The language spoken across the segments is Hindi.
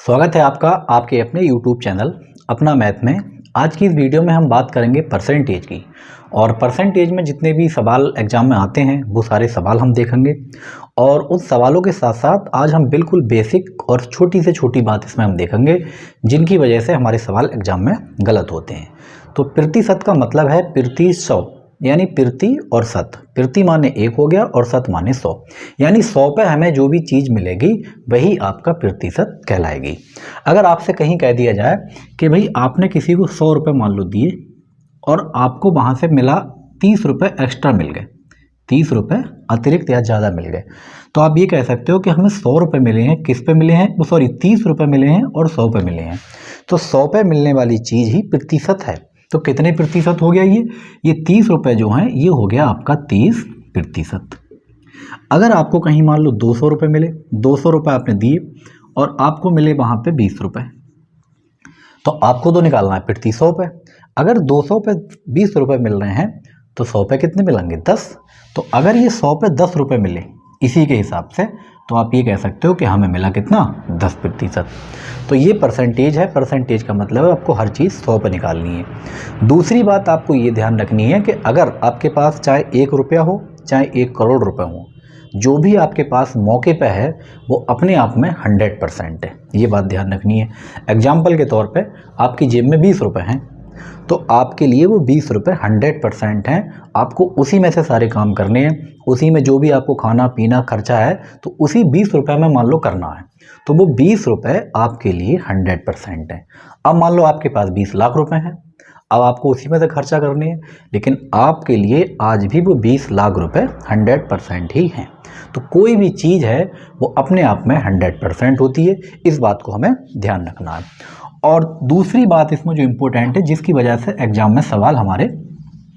स्वागत है आपका आपके अपने YouTube चैनल अपना मैथ में। आज की इस वीडियो में हम बात करेंगे परसेंटेज की। और परसेंटेज में जितने भी सवाल एग्जाम में आते हैं वो सारे सवाल हम देखेंगे। और उस सवालों के साथ साथ आज हम बिल्कुल बेसिक और छोटी से छोटी बात इसमें हम देखेंगे जिनकी वजह से हमारे सवाल एग्जाम में गलत होते हैं। तो प्रतिशत का मतलब है प्रति 100, यानी प्रति और शत। प्रति माने 1 हो गया और शत माने 100, यानी 100 पे हमें जो भी चीज़ मिलेगी वही आपका प्रतिशत कहलाएगी। अगर आपसे कहीं कह दिया जाए कि भाई आपने किसी को 100 रुपये मान लो दिए और आपको वहाँ से मिला 30 रुपये एक्स्ट्रा मिल गए, 30 रुपये अतिरिक्त या ज़्यादा मिल गए, तो आप ये कह सकते हो कि हमें 100 रुपये मिले हैं। किस पे मिले हैं? सॉरी, 30 रुपये मिले हैं और 100 पे मिले हैं। तो 100 पे मिलने वाली चीज़ ही प्रतिशत है। तो कितने प्रतिशत हो गया ये 30 रुपये जो हैं ये हो गया आपका 30%। अगर आपको कहीं मान लो 200 रुपये मिले, 200 रुपये आपने दिए और आपको मिले वहाँ पे 20 रुपये, तो आपको तो निकालना है प्रति 100 पे। अगर 200 पे 20 रुपये मिल रहे हैं तो 100 पे कितने मिलेंगे? 10। तो अगर ये 100 पे 10 रुपये मिले इसी के हिसाब से, तो आप ये कह सकते हो कि हमें मिला कितना? 10%। तो ये परसेंटेज है। परसेंटेज का मतलब है आपको हर चीज़ 100 पे निकालनी है। दूसरी बात आपको ये ध्यान रखनी है कि अगर आपके पास चाहे 1 रुपया हो चाहे 1 करोड़ रुपए हो, जो भी आपके पास मौके पे है वो अपने आप में 100% है। ये बात ध्यान रखनी है। एग्जाम्पल के तौर पे आपकी जेब में 20 रुपये हैं तो आपके लिए वो 20 रुपये 100% हैं। आपको उसी में से सारे काम करने हैं, उसी में जो भी आपको खाना पीना खर्चा है तो उसी 20 रुपये में मान लो करना है, तो वो 20 रुपये आपके लिए 100% है। अब मान लो आपके पास 20 लाख रुपए हैं, अब आपको उसी में से खर्चा करने हैं, लेकिन आपके लिए आज भी वो 20 लाख रुपए 100% ही हैं। तो कोई भी चीज़ है वो अपने आप में 100% होती है। इस बात को हमें ध्यान रखना है। और दूसरी बात इसमें जो इम्पोर्टेंट है जिसकी वजह से एग्जाम में सवाल हमारे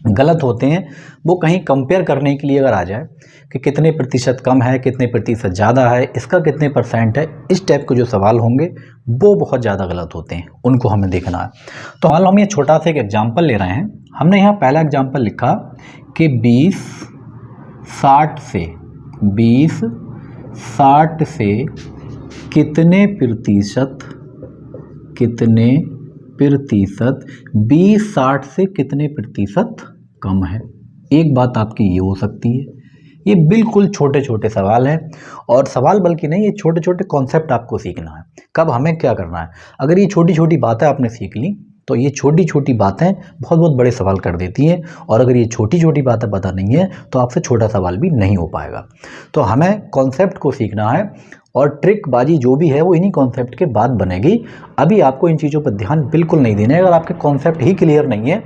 गलत होते हैं, वो कहीं कंपेयर करने के लिए अगर आ जाए कि कितने प्रतिशत कम है, कितने प्रतिशत ज़्यादा है, इसका कितने % है, इस टाइप के जो सवाल होंगे वो बहुत ज़्यादा गलत होते हैं, उनको हमें देखना है। तो मान लो हम ये छोटा सा एक एग्जाम्पल ले रहे हैं। हमने यहाँ पहला एग्जाम्पल लिखा कि 20 60 से कितने प्रतिशत 20 60 से कितने प्रतिशत कम है। एक बात आपकी ये हो सकती है, ये बिल्कुल छोटे छोटे सवाल हैं। और सवाल बल्कि नहीं, ये छोटे छोटे कॉन्सेप्ट आपको सीखना है। कब हमें क्या करना है, अगर ये छोटी छोटी बातें आपने सीख ली तो ये छोटी छोटी बातें बहुत बहुत बड़े सवाल कर देती हैं। और अगर ये छोटी छोटी बातें पता नहीं है तो आपसे छोटा सवाल भी नहीं हो पाएगा। तो हमें कॉन्सेप्ट को सीखना है और ट्रिक बाजी जो भी है वो इन्हीं कॉन्सेप्ट के बाद बनेगी। अभी आपको इन चीज़ों पर ध्यान बिल्कुल नहीं देना है। अगर आपके कॉन्सेप्ट ही क्लियर नहीं है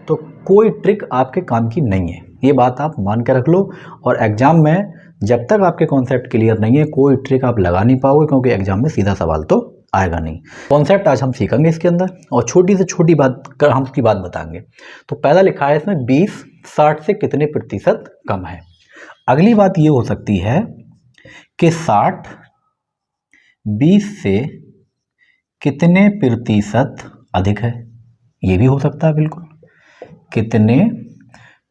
तो कोई ट्रिक आपके काम की नहीं है, ये बात आप मान के रख लो। और एग्ज़ाम में जब तक आपके कॉन्सेप्ट क्लियर नहीं है कोई ट्रिक आप लगा नहीं पाओगे, क्योंकि एग्ज़ाम में सीधा सवाल तो आएगा नहीं। कॉन्सेप्ट आज हम सीखेंगे इसके अंदर और छोटी से छोटी बात कर हम उसकी बात बताएंगे। तो पहला लिखा है इसमें 20 60 से कितने प्रतिशत कम है। अगली बात ये हो सकती है कि 60 20 से कितने प्रतिशत अधिक है, ये भी हो सकता है बिल्कुल, कितने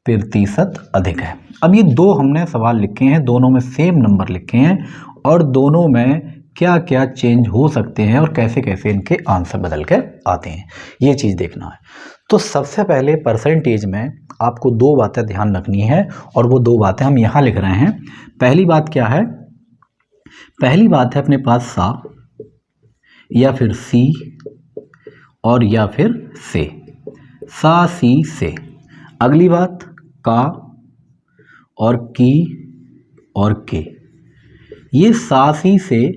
प्रतिशत अधिक है। अब ये दो हमने सवाल लिखे हैं, दोनों में सेम नंबर लिखे हैं और दोनों में क्या क्या चेंज हो सकते हैं और कैसे कैसे इनके आंसर बदल के आते हैं, ये चीज़ देखना है। तो सबसे पहले परसेंटेज में आपको दो बातें ध्यान रखनी है और वो दो बातें हम यहाँ लिख रहे हैं। पहली बात क्या है? पहली बात है अपने पास सा या फिर सी और या फिर से, सा सी से। अगली बात का और की और के। ये सा सी से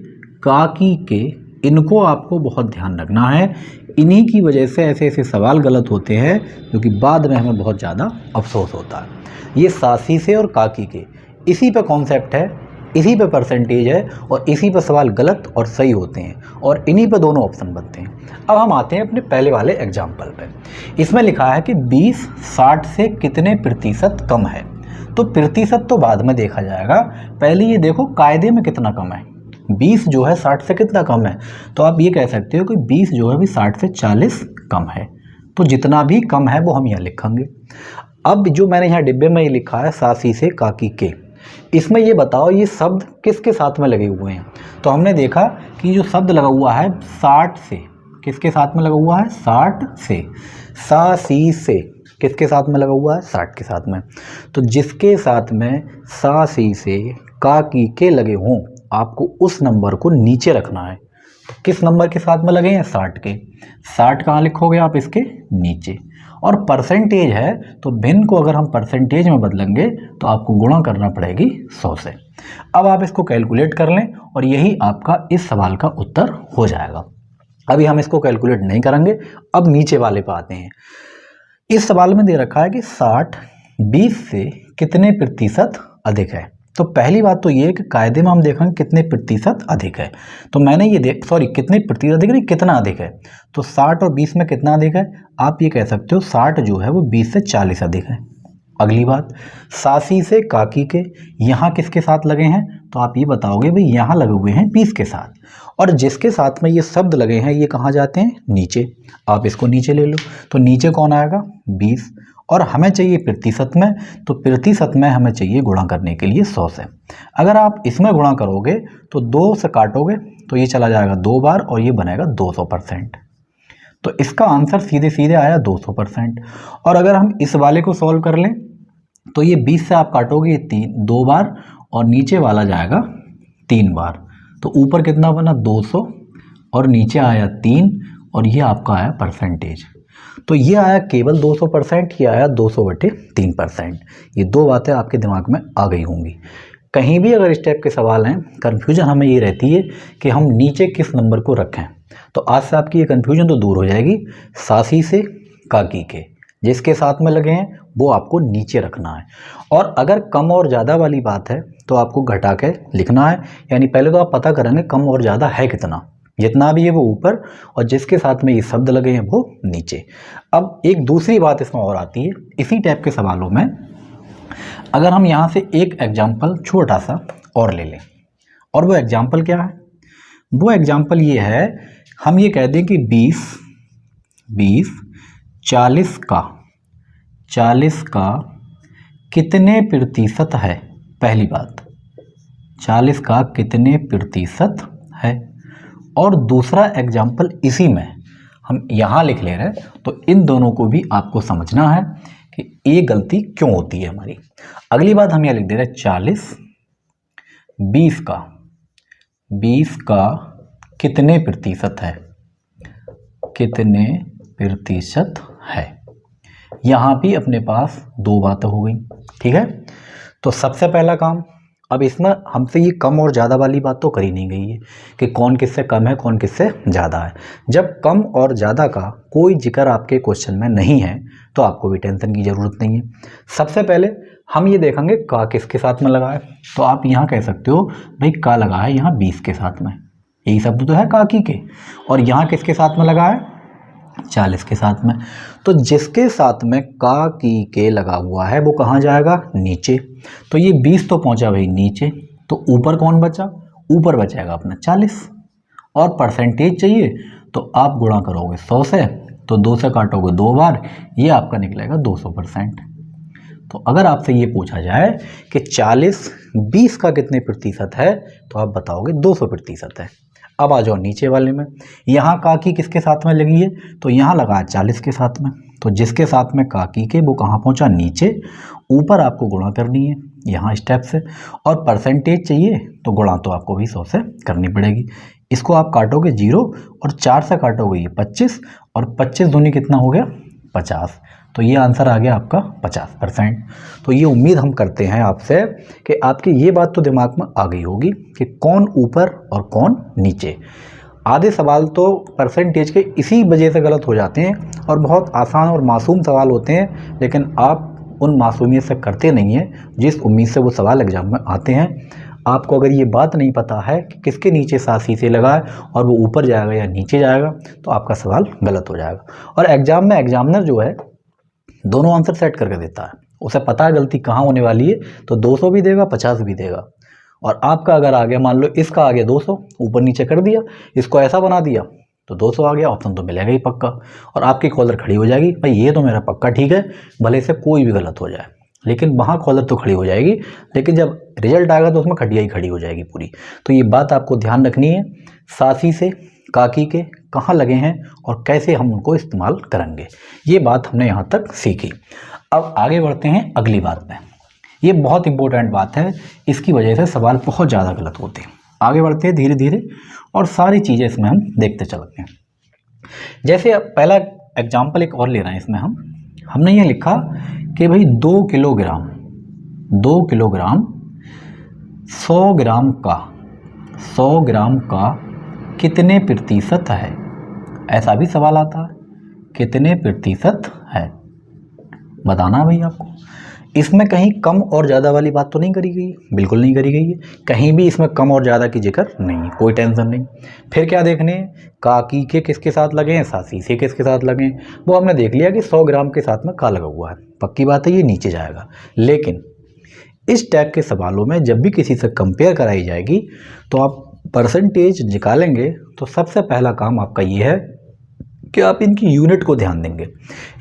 का की के, इनको आपको बहुत ध्यान रखना है। इन्हीं की वजह से ऐसे ऐसे सवाल गलत होते हैं जो कि बाद में हमें बहुत ज़्यादा अफसोस होता है। ये सा सी से और का की के, इसी पे कॉन्सेप्ट है, इसी पे परसेंटेज है और इसी पे सवाल गलत और सही होते हैं और इन्हीं पे दोनों ऑप्शन बनते हैं। अब हम आते हैं अपने पहले वाले एग्जाम्पल पे। इसमें लिखा है कि 20 60 से कितने प्रतिशत कम है। तो प्रतिशत तो बाद में देखा जाएगा, पहले ये देखो कायदे में कितना कम है। 20 जो है 60 से कितना कम है, तो आप ये कह सकते हो कि 20 जो है भी 60 से 40 कम है। तो जितना भी कम है वो हम यहाँ लिखेंगे। अब जो मैंने यहाँ डिब्बे में ये लिखा है सा सी से का की के, इसमें ये बताओ ये शब्द किसके साथ में लगे हुए हैं। तो हमने देखा कि जो शब्द लगा हुआ है 60 से, किसके साथ में लगा हुआ है 60 से, सा सी से किसके साथ में लगा हुआ है 60 के साथ में। तो जिसके साथ में सा सी से का की के लगे हों आपको उस नंबर को नीचे रखना है। तो किस नंबर के साथ में लगे हैं 60 के, 60 कहाँ लिखोगे आप इसके नीचे। और परसेंटेज है तो भिन्न को अगर हम परसेंटेज में बदलेंगे तो आपको गुणा करना पड़ेगी 100 से। अब आप इसको कैलकुलेट कर लें और यही आपका इस सवाल का उत्तर हो जाएगा। अभी हम इसको कैलकुलेट नहीं करेंगे, अब नीचे वाले पे आते हैं। इस सवाल में दे रखा है कि 60 20 से कितने प्रतिशत अधिक है। तो पहली बात तो ये है कि कायदे में हम देखेंगे कितने प्रतिशत अधिक है। तो मैंने ये कितने प्रतिशत अधिक नहीं, कितना अधिक है। तो 60 और 20 में कितना अधिक है, आप ये कह सकते हो 60 जो है वो 20 से 40 अधिक है। अगली बात, सासी से काकी के यहाँ किसके साथ लगे हैं, तो आप ये बताओगे भाई यहाँ लगे हुए हैं 20 के साथ, और जिसके साथ में ये शब्द लगे हैं ये कहाँ जाते हैं नीचे। आप इसको नीचे ले लो, तो नीचे कौन आएगा 20, और हमें चाहिए प्रतिशत में, तो प्रतिशत में हमें चाहिए गुणा करने के लिए 100 से। अगर आप इसमें गुणा करोगे तो 2 से काटोगे तो ये चला जाएगा 2 बार और ये बनेगा 200%। तो इसका आंसर सीधे सीधे आया 200%। और अगर हम इस वाले को सॉल्व कर लें तो ये 20 से आप काटोगे 2 बार और नीचे वाला जाएगा 3 बार, तो ऊपर कितना बना 200 और नीचे आया 3 और ये आपका आया परसेंटेज। तो ये आया केवल 200%, ये आया 200/3%। ये दो बातें आपके दिमाग में आ गई होंगी। कहीं भी अगर इस टाइप के सवाल हैं, कन्फ्यूजन हमें ये रहती है कि हम नीचे किस नंबर को रखें। तो आज से आपकी ये कन्फ्यूजन तो दूर हो जाएगी। सासी से काकी के जिसके साथ में लगे हैं वो आपको नीचे रखना है, और अगर कम और ज़्यादा वाली बात है तो आपको घटा के लिखना है। यानी पहले तो आप पता करेंगे कम और ज़्यादा है कितना, जितना भी है वो ऊपर और जिसके साथ में ये शब्द लगे हैं वो नीचे। अब एक दूसरी बात इसमें और आती है इसी टाइप के सवालों में। अगर हम यहाँ से एक एग्जाम्पल छोटा सा और ले लें, और वो एग्जाम्पल क्या है, वो एग्जाम्पल ये है, हम ये कह दें कि 20 40 का कितने प्रतिशत है। पहली बात 40 का कितने प्रतिशत है, और दूसरा एग्जाम्पल इसी में हम यहाँ लिख ले रहे हैं। तो इन दोनों को भी आपको समझना है कि ये गलती क्यों होती है हमारी। अगली बात हम यहाँ लिख दे रहे हैं 40 20 का कितने प्रतिशत है, कितने प्रतिशत है। यहाँ भी अपने पास दो बातें हो गई, ठीक है। तो सबसे पहला काम, अब इसमें हमसे ये कम और ज़्यादा वाली बात तो करी नहीं गई है कि कौन किससे कम है कौन किससे ज़्यादा है। जब कम और ज़्यादा का कोई जिक्र आपके क्वेश्चन में नहीं है तो आपको भी टेंशन की ज़रूरत नहीं है। सबसे पहले हम ये देखेंगे का किसके साथ में लगा है। तो आप यहाँ कह सकते हो भाई का लगा है यहाँ 20 के साथ में, यही शब्द तो है काकी के, और यहाँ किसके साथ में लगा है 40 के साथ में। तो जिसके साथ में का की के लगा हुआ है वो कहाँ जाएगा नीचे। तो ये 20 तो पहुंचा भाई नीचे, तो ऊपर कौन बचा, ऊपर बचेगा अपना 40। और परसेंटेज चाहिए तो आप गुणा करोगे 100 से, तो 2 से काटोगे 2 बार, ये आपका निकलेगा 200%। तो अगर आपसे ये पूछा जाए कि 40 20 का कितने प्रतिशत है तो आप बताओगे 200% है। अब आ जाओ नीचे वाले में, यहाँ काकी किसके साथ में लगी है, तो यहाँ लगा है 40 के साथ में। तो जिसके साथ में काकी के वो कहाँ पहुँचा नीचे, ऊपर आपको गुणा करनी है यहाँ स्टेप से, और परसेंटेज चाहिए तो गुणा तो आपको भी 100 से करनी पड़ेगी। इसको आप काटोगे 0 और 4 से काटोगे ये 25, और 25 दूनी कितना हो गया 50। तो ये आंसर आ गया आपका 50%। तो ये उम्मीद हम करते हैं आपसे कि आपकी ये बात तो दिमाग में आ गई होगी कि कौन ऊपर और कौन नीचे। आधे सवाल तो परसेंटेज के इसी वजह से गलत हो जाते हैं और बहुत आसान और मासूम सवाल होते हैं, लेकिन आप उन मासूमियत से करते नहीं हैं जिस उम्मीद से वो सवाल एग्जाम में आते हैं। आपको अगर ये बात नहीं पता है कि किसके नीचे सासी से लगा है और वो ऊपर जाएगा या नीचे जाएगा तो आपका सवाल गलत हो जाएगा। और एग्जाम में एग्जामिनर जो है दोनों आंसर सेट करके देता है, उसे पता है गलती कहाँ होने वाली है, तो 200 भी देगा 50 भी देगा। और आपका अगर आ गया, मान लो इसका आ गया 200, ऊपर नीचे कर दिया, इसको ऐसा बना दिया तो 200 आ गया, ऑप्शन तो मिलेगा ही पक्का। और आपकी कॉलर खड़ी हो जाएगी भाई ये तो मेरा पक्का ठीक है, भले से कोई भी गलत हो जाए। लेकिन वहाँ कॉलर तो खड़ी हो जाएगी, लेकिन जब रिजल्ट आएगा तो उसमें खटिया ही खड़ी हो जाएगी पूरी। तो ये बात आपको ध्यान रखनी है, सासी से काकी के कहाँ लगे हैं और कैसे हम उनको इस्तेमाल करेंगे, ये बात हमने यहाँ तक सीखी। अब आगे बढ़ते हैं अगली बात में। ये बहुत इंपॉर्टेंट बात है, इसकी वजह से सवाल बहुत ज़्यादा गलत होते हैं। आगे बढ़ते हैं धीरे धीरे और सारी चीज़ें इसमें हम देखते चलते हैं। जैसे पहला एग्जाम्पल एक और ले रहे हैं, इसमें हमने ये लिखा कि भाई 2 किलोग्राम 100 ग्राम का कितने प्रतिशत है। ऐसा भी सवाल आता है, कितने प्रतिशत है बताना भाई आपको। इसमें कहीं कम और ज़्यादा वाली बात तो नहीं करी गई, बिल्कुल नहीं करी गई है, कहीं भी इसमें कम और ज़्यादा की जिक्र नहीं, कोई टेंशन नहीं। फिर क्या देखने हैं, काकी के किसके साथ लगे हैं, सासी से किसके साथ लगे हैं। वो हमने देख लिया कि 100 ग्राम के साथ में का लगा हुआ है, पक्की बात है ये नीचे जाएगा। लेकिन इस टाइप के सवालों में जब भी किसी से कंपेयर कराई जाएगी तो आप परसेंटेज निकालेंगे तो सबसे पहला काम आपका ये है कि आप इनकी यूनिट को ध्यान देंगे।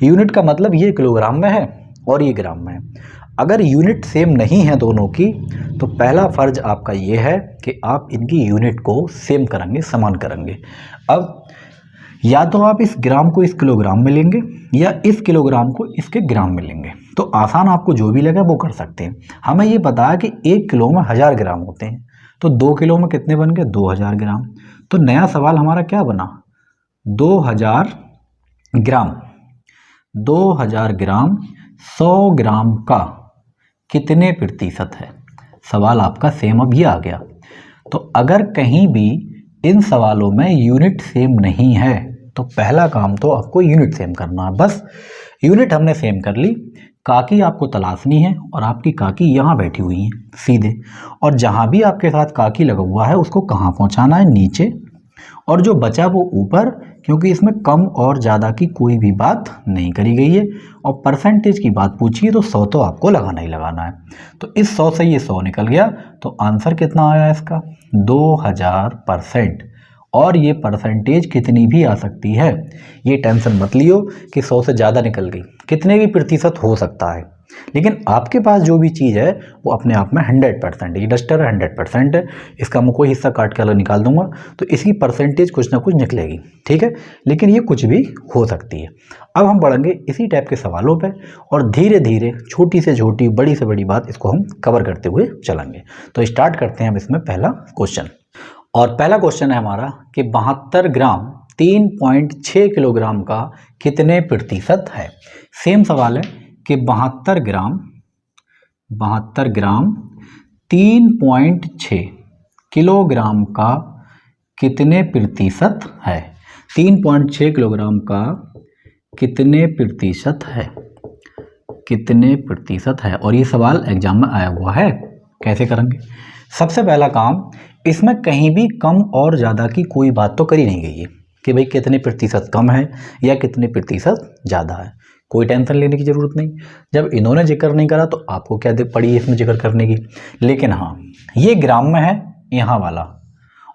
यूनिट का मतलब ये किलोग्राम में है और ये ग्राम में है। अगर यूनिट सेम नहीं है दोनों की तो पहला फ़र्ज आपका ये है कि आप इनकी यूनिट को सेम करेंगे, समान करेंगे। अब या तो आप इस ग्राम को इस किलोग्राम में लेंगे या इस किलोग्राम को इसके ग्राम में लेंगे, तो आसान आपको जो भी लगे वो कर सकते हैं। हमें ये पता है कि 1 किलो में 1000 ग्राम होते हैं, तो 2 किलो में कितने बन गए, 2000 ग्राम। तो नया सवाल हमारा क्या बना, 2000 ग्राम 100 ग्राम का कितने प्रतिशत है। सवाल आपका सेम अब ये आ गया। तो अगर कहीं भी इन सवालों में यूनिट सेम नहीं है तो पहला काम तो आपको यूनिट सेम करना है। बस यूनिट हमने सेम कर ली, काकी आपको तलाशनी है और आपकी काकी यहाँ बैठी हुई है सीधे, और जहाँ भी आपके साथ काकी लगा हुआ है उसको कहाँ पहुँचाना है, नीचे, और जो बचा वो ऊपर, क्योंकि इसमें कम और ज़्यादा की कोई भी बात नहीं करी गई है। और परसेंटेज की बात पूछी है तो 100 तो आपको लगाना ही लगाना है। तो इस 100 से ये 100 निकल गया, तो आंसर कितना आया इसका, 2000%। और ये परसेंटेज कितनी भी आ सकती है, ये टेंशन मत लियो कि 100 से ज़्यादा निकल गई, कितने भी प्रतिशत हो सकता है। लेकिन आपके पास जो भी चीज़ है वो अपने आप में 100% है। ये डस्टर 100% है, इसका मैं कोई हिस्सा काट के अलग निकाल दूंगा तो इसकी परसेंटेज कुछ ना कुछ निकलेगी, ठीक है। लेकिन ये कुछ भी हो सकती है। अब हम बढ़ेंगे इसी टाइप के सवालों पे और धीरे धीरे छोटी से छोटी बड़ी से बड़ी बात इसको हम कवर करते हुए चलेंगे। तो स्टार्ट करते हैं हम इसमें पहला क्वेश्चन। और पहला क्वेश्चन है हमारा कि 72 ग्राम 3.6 किलोग्राम का कितने प्रतिशत है। सेम सवाल है कि 72 ग्राम 3.6 किलोग्राम का कितने प्रतिशत है। 3.6 किलोग्राम का कितने प्रतिशत है, कितने प्रतिशत है। और ये सवाल एग्जाम में आया हुआ है, कैसे करेंगे। सबसे पहला काम, इसमें कहीं भी कम और ज़्यादा की कोई बात तो करी नहीं गई है कि भाई कितने प्रतिशत कम है या कितने प्रतिशत ज़्यादा है। कोई टेंशन लेने की ज़रूरत नहीं, जब इन्होंने जिक्र नहीं करा तो आपको क्या पड़ी इसमें जिक्र करने की। लेकिन हाँ, ये ग्राम में है यहाँ वाला,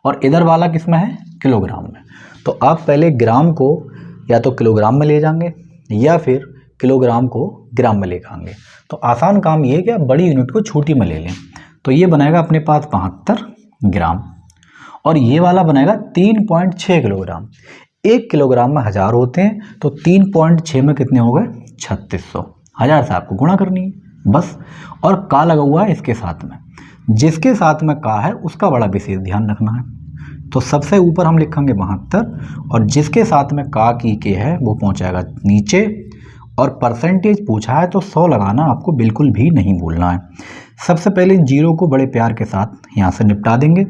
और इधर वाला किस में है, किलोग्राम में। तो आप पहले ग्राम को या तो किलोग्राम में ले जाएंगे या फिर किलोग्राम को ग्राम में ले जाएंगे। तो आसान काम ये है कि आप बड़ी यूनिट को छोटी में ले लें। तो ये बनाएगा अपने पास 72 ग्राम और ये वाला बनाएगा 3.6 किलोग्राम। 1 किलोग्राम में 1000 होते हैं, तो 3.6 में कितने हो गए, 3600। 1000 से आपको गुणा करनी है बस। और का लगा हुआ है इसके साथ में, जिसके साथ में का है उसका बड़ा विशेष ध्यान रखना है। तो सबसे ऊपर हम लिखेंगे 72 और जिसके साथ में का की के है वो पहुंचाएगा नीचे। और परसेंटेज पूछा है तो 100 लगाना आपको बिल्कुल भी नहीं भूलना है। सबसे पहले इन जीरो को बड़े प्यार के साथ यहाँ से निपटा देंगे।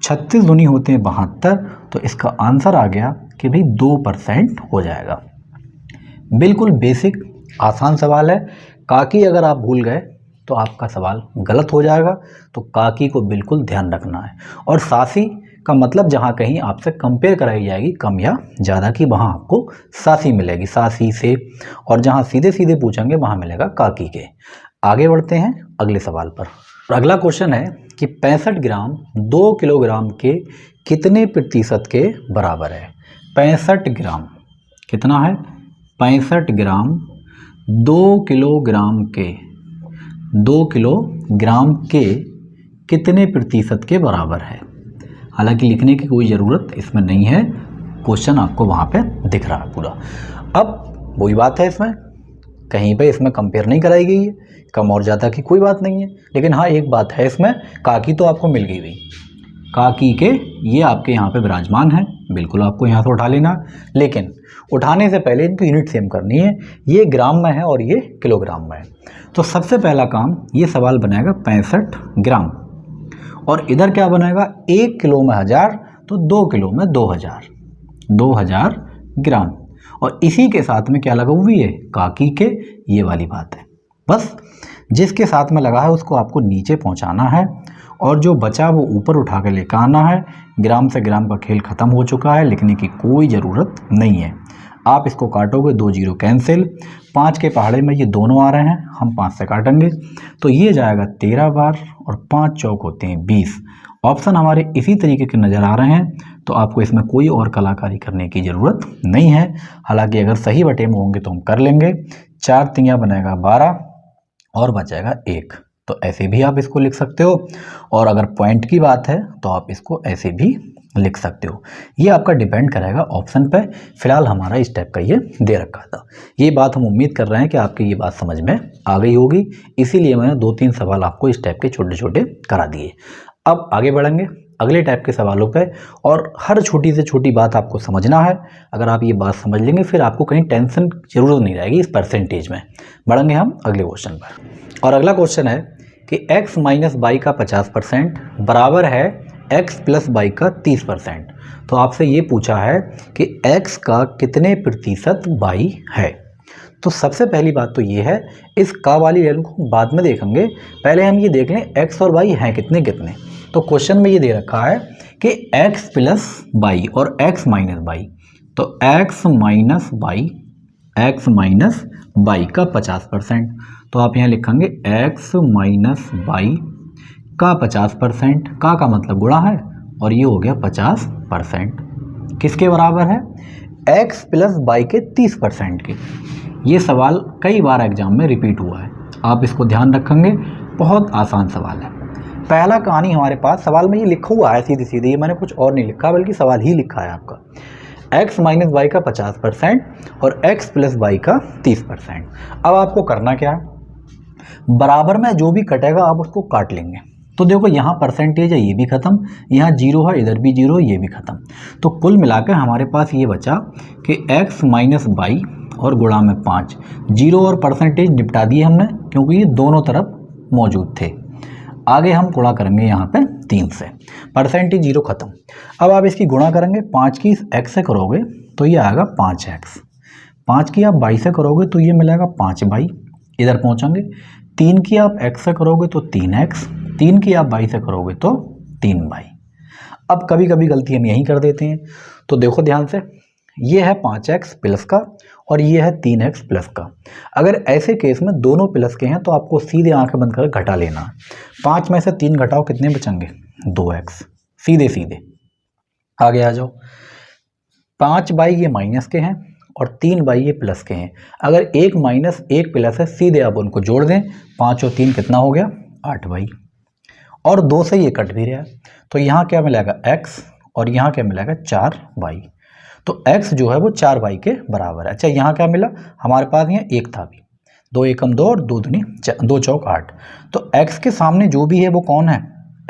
36 दूनी होते हैं 72, तो इसका आंसर आ गया कि भाई 2% हो जाएगा। बिल्कुल बेसिक आसान सवाल है। काकी अगर आप भूल गए तो आपका सवाल गलत हो जाएगा, तो काकी को बिल्कुल ध्यान रखना है। और सासी का मतलब जहाँ कहीं आपसे कंपेयर कराई जाएगी कम या ज़्यादा की, वहाँ आपको सासी मिलेगी, सासी से। और जहाँ सीधे सीधे पूछेंगे वहाँ मिलेगा काकी के। आगे बढ़ते हैं अगले सवाल पर। अगला क्वेश्चन है कि 65 ग्राम 2 किलोग्राम के कितने प्रतिशत के बराबर है। 65 ग्राम कितना है, 65 ग्राम 2 किलोग्राम के 2 किलोग्राम के कितने प्रतिशत के बराबर है। हालांकि लिखने की कोई ज़रूरत इसमें नहीं है, क्वेश्चन आपको वहाँ पे दिख रहा है पूरा। अब वही बात है, इसमें कहीं पे इसमें कंपेयर नहीं कराई गई है, कम और ज़्यादा की कोई बात नहीं है। लेकिन हाँ एक बात है, इसमें काकी तो आपको मिल गई भाई, काकी के ये आपके यहाँ पे विराजमान है, बिल्कुल आपको यहाँ से उठा लेना। लेकिन उठाने से पहले इनकी यूनिट सेम करनी है, ये ग्राम में है और ये किलोग्राम में है। तो सबसे पहला काम, ये सवाल बनाएगा 65 ग्राम, और इधर क्या बनाएगा 1 किलो में 1000, तो 2 किलो में 2000 ग्राम। और इसी के साथ में क्या लगा हुई है, काकी के, ये वाली बात है। बस जिसके साथ में लगा है उसको आपको नीचे पहुंचाना है, और जो बचा वो ऊपर उठा के लेकर आना है। ग्राम से ग्राम का खेल ख़त्म हो चुका है, लिखने की कोई ज़रूरत नहीं है। आप इसको काटोगे, 2 जीरो कैंसिल, 5 के पहाड़े में ये दोनों आ रहे हैं, हम 5 से काटेंगे तो ये जाएगा 13 बार, और 5 चौक होते हैं 20। ऑप्शन हमारे इसी तरीके के नज़र आ रहे हैं, तो आपको इसमें कोई और कलाकारी करने की ज़रूरत नहीं है। हालांकि अगर सही बटे में होंगे तो हम कर लेंगे। 4 तियाँ बनेगा 12 और बचेगा 1, तो ऐसे भी आप इसको लिख सकते हो। और अगर पॉइंट की बात है तो आप इसको ऐसे भी लिख सकते हो। ये आपका डिपेंड करेगा ऑप्शन पे। फिलहाल हमारा इस टाइप का ये दे रखा था। ये बात हम उम्मीद कर रहे हैं कि आपकी ये बात समझ में आ गई होगी, इसीलिए मैंने 2-3 सवाल आपको इस टाइप के छोटे छोटे करा दिए। अब आगे बढ़ेंगे अगले टाइप के सवालों पे, और हर छोटी से छोटी बात आपको समझना है। अगर आप ये बात समझ लेंगे फिर आपको कहीं टेंशन जरूरत नहीं रहेगी इस परसेंटेज में। बढ़ेंगे हम अगले क्वेश्चन पर, और अगला क्वेश्चन है कि x माइनस बाई का 50% बराबर है x प्लस बाई का 30%। तो आपसे ये पूछा है कि x का कितने प्रतिशत बाई है। तो सबसे पहली बात तो ये है, इस का वाली वैल्यू को बाद में देखेंगे, पहले हम ये देख लें x और y हैं कितने कितने। तो क्वेश्चन में ये दे रखा है कि x प्लस बाई और x माइनस बाई, तो x माइनस बाई का 50%। तो आप यहाँ लिखेंगे x माइनस बाई का 50%, का मतलब गुणा है, और ये हो गया 50%। किसके बराबर है, x प्लस बाई के 30% के। ये सवाल कई बार एग्जाम में रिपीट हुआ है, आप इसको ध्यान रखेंगे, बहुत आसान सवाल है। पहला कहानी हमारे पास सवाल में ये लिखा हुआ है सीधी सीधी, ये मैंने कुछ और नहीं लिखा बल्कि सवाल ही लिखा है आपका। x माइनस बाई का 50% और x प्लस बाई का 30%। अब आपको करना क्या है, बराबर में जो भी कटेगा आप उसको काट लेंगे। तो देखो यहाँ परसेंटेज है, ये भी ख़त्म, यहाँ 0 है, इधर भी 0, ये भी ख़त्म। तो कुल मिलाकर हमारे पास ये बचा कि x माइनस बाई और गुणा में 5, 0 और परसेंटेज निपटा दिए हमने क्योंकि ये दोनों तरफ मौजूद थे। आगे हम गुणा करेंगे यहाँ पे 3 से, परसेंटेज 0 खत्म। अब आप इसकी गुणा करेंगे, 5 की x से करोगे तो ये आएगा 5x, 5 की आप बाई से करोगे तो ये मिलेगा 5 बाई, इधर पहुँचेंगे। 3 की आप x से करोगे तो 3x, 3 की आप बाई से करोगे तो 3 बाई। अब कभी कभी गलती हम यहीं कर देते हैं, तो देखो ध्यान से, ये है 5x प्लस का और ये है 3x प्लस का। अगर ऐसे केस में दोनों प्लस के हैं तो आपको सीधे आंखें बंद कर घटा लेना। 5 में से 3 घटाओ, कितने बचेंगे, 2x, सीधे सीधे। आगे आ जाओ, 5 बाई ये माइनस के हैं और 3 बाई ये प्लस के हैं। अगर 1 माइनस 1 प्लस है, सीधे आप उनको जोड़ दें, 5 और 3 कितना हो गया, 8 बाई, और 2 से ये कट भी रहा, तो यहाँ क्या मिलेगा x और यहाँ क्या मिलेगा 4 बाई। तो x जो है वो 4 बाई के बराबर है। अच्छा यहाँ क्या मिला, हमारे पास यहाँ 1 था भी, 2 एकम 2 और 2 दूनी 2 चौक 8। तो x के सामने जो भी है वो कौन है,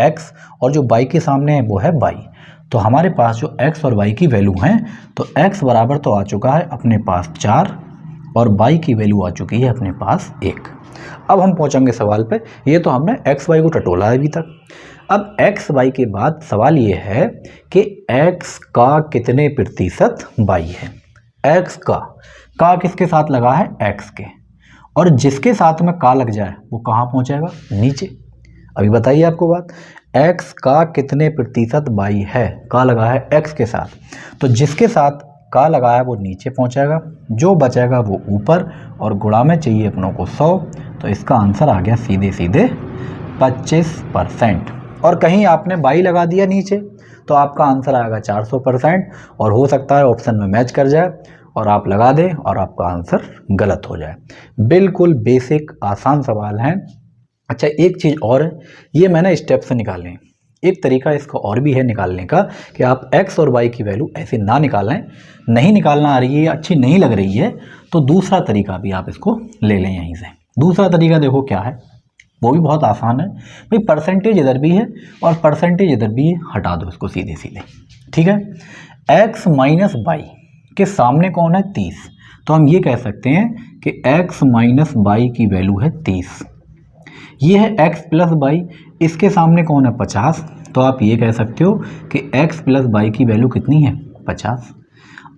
x, और जो बाई के सामने है वो है बाई। तो हमारे पास जो x और y की वैल्यू हैं, तो x बराबर तो आ चुका है अपने पास 4 और बाई की वैल्यू आ चुकी है अपने पास 1। अब हम पहुंचेंगे सवाल पे। ये तो हमने x y को टटोला है अभी तक। अब x y के बाद सवाल ये है कि x का कितने प्रतिशत बाई है। x का किसके साथ लगा है, x के, और जिसके साथ में का लग जाए वो कहाँ पहुंचेगा, नीचे। अभी बताइए आपको बात, x का कितने प्रतिशत बाई है, का लगा है x के साथ, तो जिसके साथ का लगाया वो नीचे पहुंचेगा, जो बचेगा वो ऊपर, और गुणा में चाहिए अपनों को 100। तो इसका आंसर आ गया सीधे सीधे 25%। और कहीं आपने बाई लगा दिया नीचे तो आपका आंसर आएगा 400%, और हो सकता है ऑप्शन में मैच कर जाए और आप लगा दें और आपका आंसर गलत हो जाए। बिल्कुल बेसिक आसान सवाल हैं, अच्छा, एक चीज़ और है, ये मैंने स्टेप से निकाले हैं। एक तरीका इसका और भी है निकालने का कि आप x और y की वैल्यू ऐसे ना निकालें, नहीं निकालना आ रही है, अच्छी नहीं लग रही है, तो दूसरा तरीका भी आप इसको ले लें यहीं से। दूसरा तरीका देखो क्या है, वो भी बहुत आसान है भाई। परसेंटेज इधर भी है और परसेंटेज इधर भी है, हटा दो इसको सीधे सीधे, ठीक है। x माइनस वाई के सामने कौन है, 30, तो हम ये कह सकते हैं कि x माइनस वाई की वैल्यू है 30। ये है x प्लस वाई, इसके सामने कौन है, 50, तो आप ये कह सकते हो कि x प्लस वाई की वैल्यू कितनी है, 50।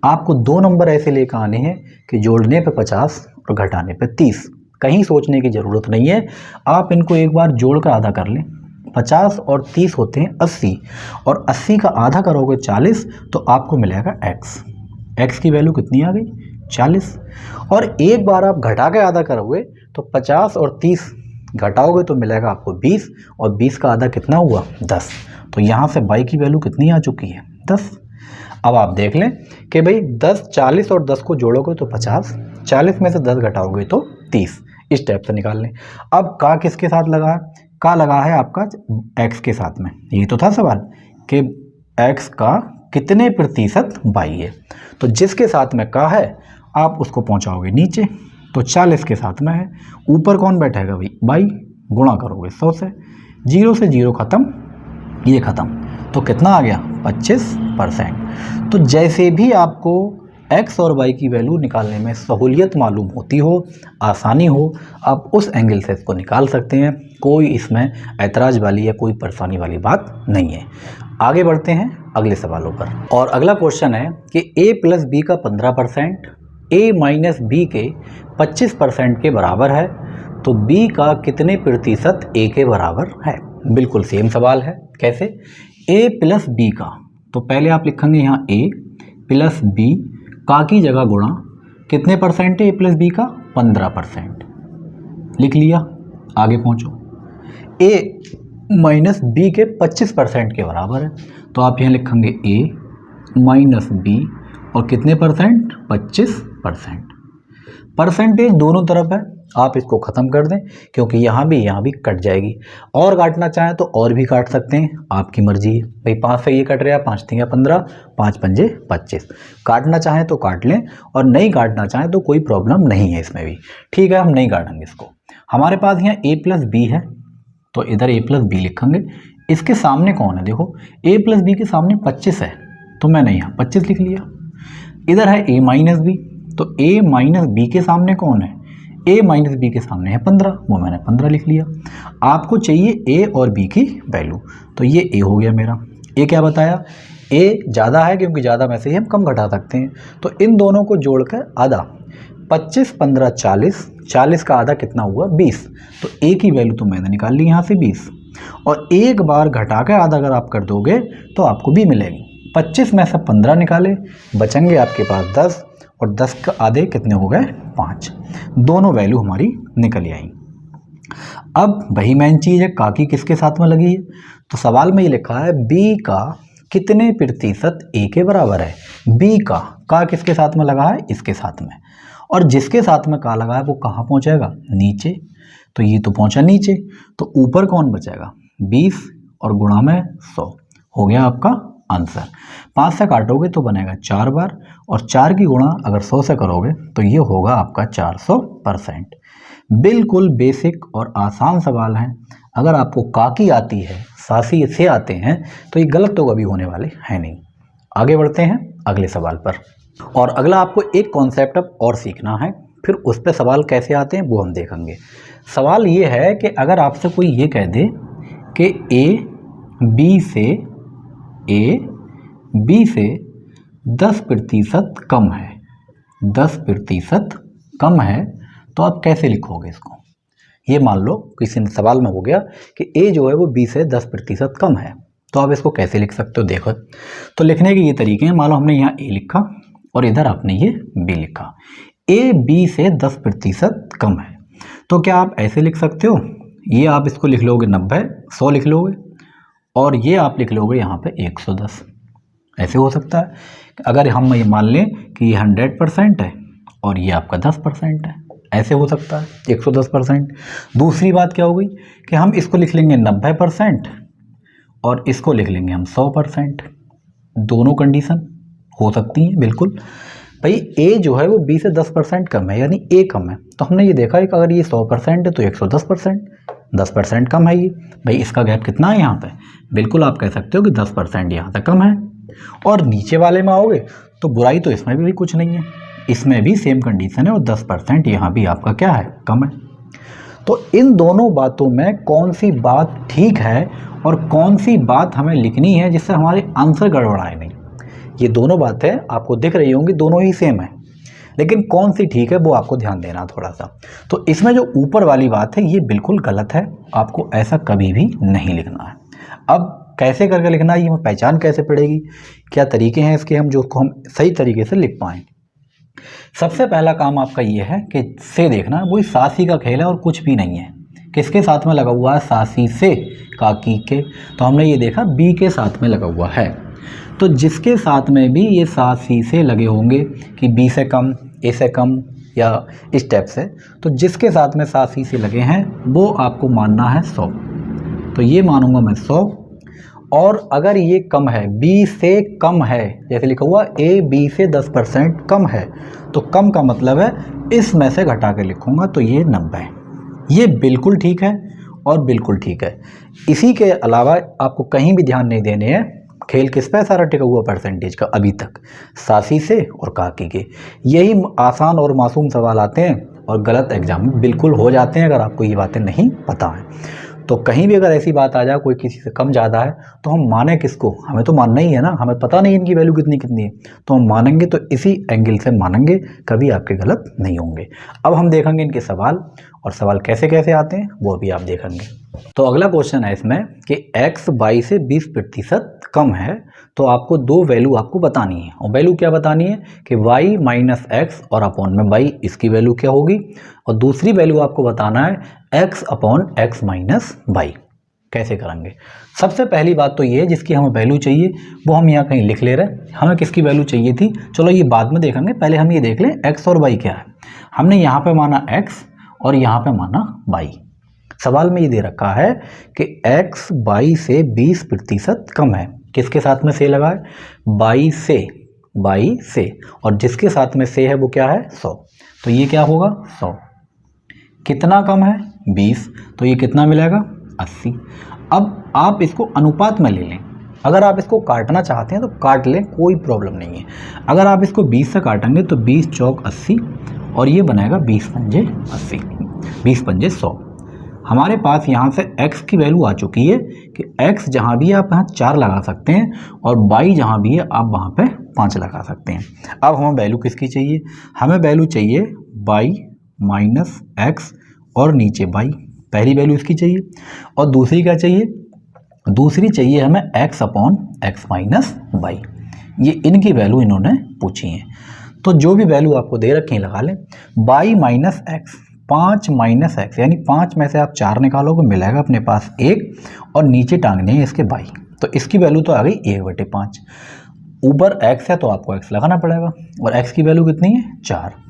आपको दो नंबर ऐसे लेकर आने हैं कि जोड़ने पे 50 और घटाने पे 30, कहीं सोचने की ज़रूरत नहीं है। आप इनको एक बार जोड़ कर आधा कर लें, 50 और 30 होते हैं 80, और 80 का आधा करोगे 40, तो आपको मिलेगा x की वैल्यू कितनी आ गई, 40। और एक बार आप घटा के आधा करोगे तो 50 और 30 घटाओगे तो मिलेगा आपको 20, और 20 का आधा कितना हुआ, 10। तो यहाँ से y की वैल्यू कितनी आ चुकी है, 10। अब आप देख लें कि भाई 10, 40 और 10 को जोड़ोगे तो 50, 40 में से 10 घटाओगे तो 30, इस टाइप से निकाल लें। अब का किसके साथ लगा है, का लगा है आपका x के साथ में। ये तो था सवाल कि x का कितने प्रतिशत y है, तो जिसके साथ में का है आप उसको पहुंचाओगे नीचे, तो 40 के साथ में है, ऊपर कौन बैठेगा भाई, बाई, गुणा करोगे 100 से, 0 से 0 खत्म, ये खत्म, तो कितना आ गया, 25%। तो जैसे भी आपको x और y की वैल्यू निकालने में सहूलियत मालूम होती हो, आसानी हो, आप उस एंगल से इसको निकाल सकते हैं। कोई इसमें ऐतराज़ वाली या कोई परेशानी वाली बात नहीं है। आगे बढ़ते हैं अगले सवालों पर। और अगला क्वेश्चन है कि a प्लस बी का 15% a माइनस बी के 25% के बराबर है, तो b का कितने प्रतिशत a के बराबर है। बिल्कुल सेम सवाल है, कैसे, a प्लस बी का, तो पहले आप लिखेंगे यहाँ a प्लस बी, का की जगह गुणा, कितने परसेंट है a प्लस बी का, 15%, लिख लिया। आगे पहुँचो, a माइनस बी के 25% के बराबर है, तो आप यहाँ लिखेंगे a माइनस बी, और कितने परसेंट, 25%। परसेंटेज दोनों तरफ है, आप इसको ख़त्म कर दें क्योंकि यहाँ भी कट जाएगी। और काटना चाहें तो और भी काट सकते हैं, आपकी मर्जी है भाई। 5 से ये कट रहा है, 5 3 15, 5 पंजे 25, काटना चाहें तो काट लें, और नहीं काटना चाहें तो कोई प्रॉब्लम नहीं है इसमें भी, ठीक है। हम नहीं काटेंगे इसको। हमारे पास यहाँ a प्लस बी है, तो इधर a प्लस बी लिखेंगे। इसके सामने कौन है, देखो a प्लस बी के सामने 25 है, तो मैंने यहाँ 25 लिख लिया। इधर है a माइनस बी, तो a माइनस बी के सामने कौन है, a माइनस बी के सामने है 15, वो मैंने 15 लिख लिया। आपको चाहिए a और b की वैल्यू, तो ये a हो गया मेरा। a क्या बताया, a ज़्यादा है क्योंकि ज़्यादा में से ही हम कम घटा सकते हैं, तो इन दोनों को जोड़कर आधा, 25 15 40, 40 का आधा कितना हुआ, 20, तो a की वैल्यू तो मैंने निकाल ली यहाँ से 20, और एक बार घटा के आधा अगर आप कर दोगे तो आपको b मिलेगी। 25 में से 15 निकाले, बचेंगे आपके पास 10, और 10 का आधे कितने हो गए, 5। दोनों वैल्यू हमारी निकल आई। अब वही मेन चीज़ है, का की किसके साथ में लगी है, तो सवाल में ये लिखा है b का कितने प्रतिशत a के बराबर है। b का किसके साथ में लगा है, इसके साथ में, और जिसके साथ में का लगा है वो कहाँ पहुँचेगा, नीचे, तो ये तो पहुँचा नीचे, तो ऊपर कौन बचेगा, 20 और गुणा में 100, हो गया आपका आंसर। 5 से काटोगे तो बनेगा 4 बार, और 4 की गुणा अगर 100 से करोगे तो ये होगा आपका 400%। बिल्कुल बेसिक और आसान सवाल हैं। अगर आपको काकी आती है, सासी से आते हैं, तो ये गलत तो कभी होने वाले हैं नहीं। आगे बढ़ते हैं अगले सवाल पर। और अगला आपको एक कॉन्सेप्ट अब और सीखना है, फिर उस पर सवाल कैसे आते हैं वो हम देखेंगे। सवाल ये है कि अगर आपसे कोई ये कह दे कि a b से 10% कम है, 10% कम है, तो आप कैसे लिखोगे इसको। ये मान लो किसी ने सवाल में हो गया कि a जो है वो b से 10% कम है, तो आप इसको कैसे लिख सकते हो। देखो, तो लिखने के ये तरीके हैं। मान लो हमने यहाँ a लिखा और इधर आपने ये b लिखा। a b से 10% कम है, तो क्या आप ऐसे लिख सकते हो, ये आप इसको लिख लोगे 90, 100 लिख लोगे, और ये आप लिख लोगे यहाँ पे 110। ऐसे हो सकता है। अगर हम ये मान लें कि ये 100% है और ये आपका 10% है, ऐसे हो सकता है 110%। दूसरी बात क्या हो गई कि हम इसको लिख लेंगे 90% और इसको लिख लेंगे हम 100%। दोनों कंडीशन हो सकती हैं बिल्कुल। भाई ए जो है वो बी से 10% कम है, यानी ए कम है, तो हमने ये देखा है कि अगर ये 100% है तो 110%, 10% कम है ये। भाई इसका गैप कितना है यहाँ पे? बिल्कुल आप कह सकते हो कि 10% यहाँ तक कम है। और नीचे वाले में आओगे तो बुराई तो इसमें भी कुछ नहीं है, इसमें भी सेम कंडीशन है और 10% यहाँ भी आपका क्या है? कम है। तो इन दोनों बातों में कौन सी बात ठीक है और कौन सी बात हमें लिखनी है जिससे हमारे आंसर गड़बड़ाए नहीं, ये दोनों बातें आपको दिख रही होंगी, दोनों ही सेम है, लेकिन कौन सी ठीक है वो आपको ध्यान देना थोड़ा सा। तो इसमें जो ऊपर वाली बात है ये बिल्कुल गलत है, आपको ऐसा कभी भी नहीं लिखना है। अब कैसे करके लिखना है, ये हमें पहचान कैसे पड़ेगी, क्या तरीके हैं इसके हम जो उसको हम सही तरीके से लिख पाएँ। सबसे पहला काम आपका ये है कि से देखना, वही सासी का खेल है और कुछ भी नहीं है। किसके साथ में लगा हुआ है? सासी से, काकी के। तो हमने ये देखा बी के साथ में लगा हुआ है, तो जिसके साथ में भी ये सासी से लगे होंगे कि बी से कम, ए से कम या इस टाइप से, तो जिसके साथ में सासी से लगे हैं वो आपको मानना है 100। तो ये मानूंगा मैं 100। और अगर ये कम है, बी से कम है, जैसे लिखा हुआ ए बी से 10% कम है, तो कम का मतलब है इसमें से घटा के लिखूंगा तो ये 90 है। ये बिल्कुल ठीक है और बिल्कुल ठीक है। इसी के अलावा आपको कहीं भी ध्यान नहीं देने हैं। खेल किस पे सारा टिका हुआ? परसेंटेज का। अभी तक सासी से और काकी के, यही आसान और मासूम सवाल आते हैं और गलत एग्जाम में बिल्कुल हो जाते हैं अगर आपको ये बातें नहीं पता है। तो कहीं भी अगर ऐसी बात आ जाए कोई किसी से कम ज़्यादा है तो हम माने किसको? हमें तो मानना ही है ना, हमें पता नहीं इनकी वैल्यू कितनी कितनी है, तो हम मानेंगे तो इसी एंगल से मानेंगे, कभी आपके गलत नहीं होंगे। अब हम देखेंगे इनके सवाल, और सवाल कैसे कैसे आते हैं वो भी आप देखेंगे। तो अगला क्वेश्चन है इसमें कि x y से 20% कम है, तो आपको दो वैल्यू आपको बतानी है। और वैल्यू क्या बतानी है कि y माइनस एक्स और अपॉन में y, इसकी वैल्यू क्या होगी। और दूसरी वैल्यू आपको बताना है x upon x minus y। कैसे करेंगे? सबसे पहली बात तो ये है जिसकी हमें वैल्यू चाहिए वो हम यहाँ कहीं लिख ले रहे हैं। हमें किसकी वैल्यू चाहिए थी, चलो ये बाद में देखेंगे, पहले हम ये देख लें x और y क्या है। हमने यहाँ पे माना x और यहाँ पे माना y। सवाल में ये दे रखा है कि x y से 20% कम है, किसके साथ में से लगा है? y से, और जिसके साथ में से है वो क्या है? 100। तो ये क्या होगा? 100। कितना कम है? 20, तो ये कितना मिलेगा? 80। अब आप इसको अनुपात में ले लें, अगर आप इसको काटना चाहते हैं तो काट लें, कोई प्रॉब्लम नहीं है। अगर आप इसको 20 से काटेंगे तो 20 चौक 80 और ये बनाएगा 20 पंजे 80, 20 पंजे 100। हमारे पास यहाँ से x की वैल्यू आ चुकी है कि x जहाँ भी है आप यहाँ 4 लगा सकते हैं और y जहाँ भी है आप वहाँ पे 5 लगा सकते हैं। अब हमें वैल्यू किसकी चाहिए? हमें वैल्यू चाहिए y माइनस एक्स और नीचे y, पहली वैल्यू इसकी चाहिए। और दूसरी क्या चाहिए? दूसरी चाहिए हमें x upon x minus y. ये इनकी वैल्यू इन्होंने पूछी है, तो जो भी वैल्यू आपको दे रखी है लगा लें। y minus x, 5 minus x, यानी 5 में से आप 4 निकालोगे मिलेगा अपने पास 1, और नीचे टांगने हैं इसके y, तो इसकी वैल्यू तो आ गई 1/5। ऊपर x है तो आपको x लगाना पड़ेगा, और x की वैल्यू कितनी है? 4।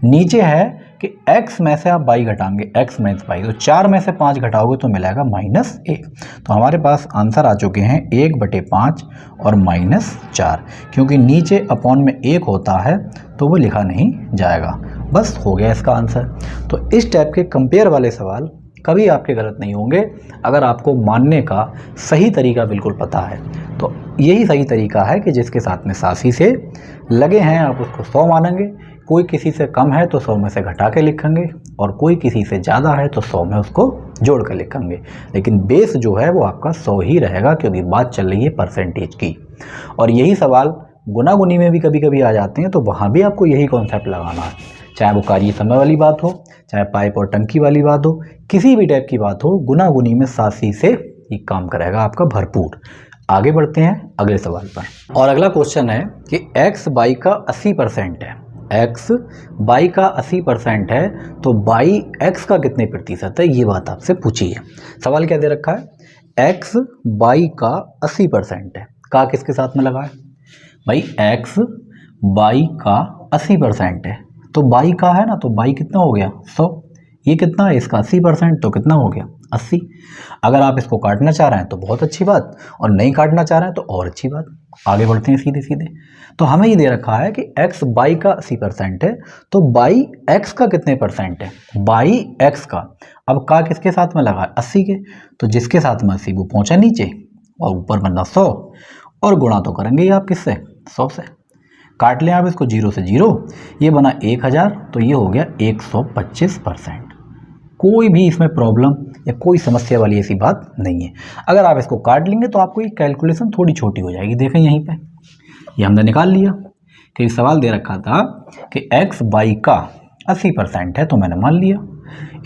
नीचे है कि x में से आप y घटाएंगे, x माइनस y, तो 4 में से 5 घटाओगे तो मिलेगा -1। तो हमारे पास आंसर आ चुके हैं 1/5 और -4, क्योंकि नीचे अपॉन में 1 होता है तो वो लिखा नहीं जाएगा। बस हो गया इसका आंसर। तो इस टाइप के कंपेयर वाले सवाल कभी आपके गलत नहीं होंगे अगर आपको मानने का सही तरीका बिल्कुल पता है। तो यही सही तरीका है कि जिसके साथ में सासी से लगे हैं आप उसको 100 मानेंगे, कोई किसी से कम है तो 100 में से घटा के लिखेंगे, और कोई किसी से ज़्यादा है तो 100 में उसको जोड़ कर लिखेंगे। लेकिन बेस जो है वो आपका 100 ही रहेगा, क्योंकि बात चल रही है परसेंटेज की। और यही सवाल गुना-गुनी में भी कभी कभी आ जाते हैं, तो वहाँ भी आपको यही कॉन्सेप्ट लगाना है, चाहे वो कार्य समय वाली बात हो, चाहे पाइप और टंकी वाली बात हो, किसी भी टाइप की बात हो, गुना-गुनी में सासी से ये काम करेगा आपका भरपूर। आगे बढ़ते हैं अगले सवाल पर। और अगला क्वेश्चन है कि x y का 80% है, x y का 80% है, तो y x का कितने प्रतिशत है, ये बात आपसे पूछी है। सवाल क्या दे रखा है? x y का 80% है, का किसके साथ में लगा है? भाई x y का 80% है, तो बाई का है ना, तो बाई कितना हो गया 100। ये कितना है इसका 80%, तो कितना हो गया 80। अगर आप इसको काटना चाह रहे हैं तो बहुत अच्छी बात, और नहीं काटना चाह रहे हैं तो और अच्छी बात। आगे बढ़ते हैं सीधे सीधे। तो हमें ये दे रखा है कि x बाई का 80% है, तो बाई x का कितने परसेंट है, बाई x का। अब का किसके साथ में लगा है 80 के, तो जिसके साथ में 80 वो पहुंचा नीचे और ऊपर बनना 100, और गुणा तो करेंगे ही आप किससे 100 से। काट लें आप इसको 0 से 0, ये बना 1000, तो ये हो गया 125%। कोई भी इसमें प्रॉब्लम या कोई समस्या वाली ऐसी बात नहीं है। अगर आप इसको काट लेंगे तो आपको ये कैलकुलेशन थोड़ी छोटी हो जाएगी। देखें यहीं पे ये हमने निकाल लिया कि सवाल दे रखा था कि x बाई का 80% है, तो मैंने मान लिया।